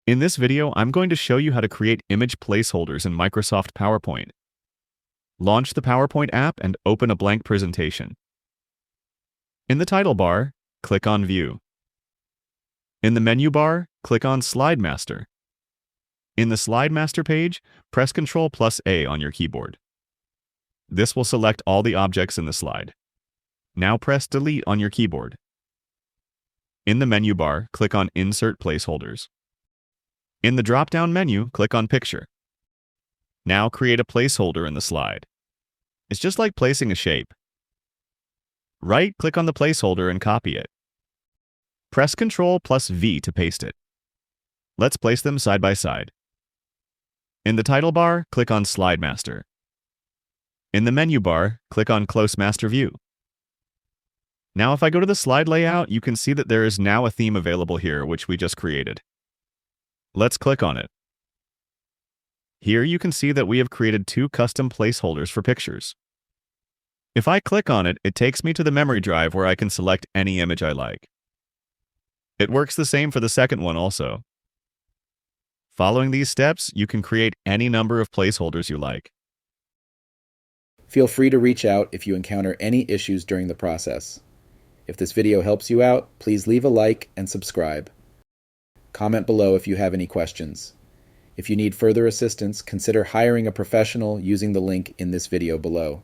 In this video, I'm going to show you how to create image placeholders in Microsoft PowerPoint. Launch the PowerPoint app and open a blank presentation. In the title bar, click on View. In the menu bar, click on Slide Master. In the Slide Master page, press Ctrl+A on your keyboard. This will select all the objects in the slide. Now press Delete on your keyboard. In the menu bar, click on Insert Placeholders. In the drop-down menu, click on Picture. Now create a placeholder in the slide. It's just like placing a shape. Right-click on the placeholder and copy it. Press Ctrl+V to paste it. Let's place them side by side. In the title bar, click on Slide Master. In the menu bar, click on Close Master View. Now if I go to the slide layout, you can see that there is now a theme available here, which we just created. Let's click on it. Here you can see that we have created two custom placeholders for pictures. If I click on it, it takes me to the memory drive where I can select any image I like. It works the same for the second one also. Following these steps, you can create any number of placeholders you like. Feel free to reach out if you encounter any issues during the process. If this video helps you out, please leave a like and subscribe. Comment below if you have any questions. If you need further assistance, consider hiring a professional using the link in this video below.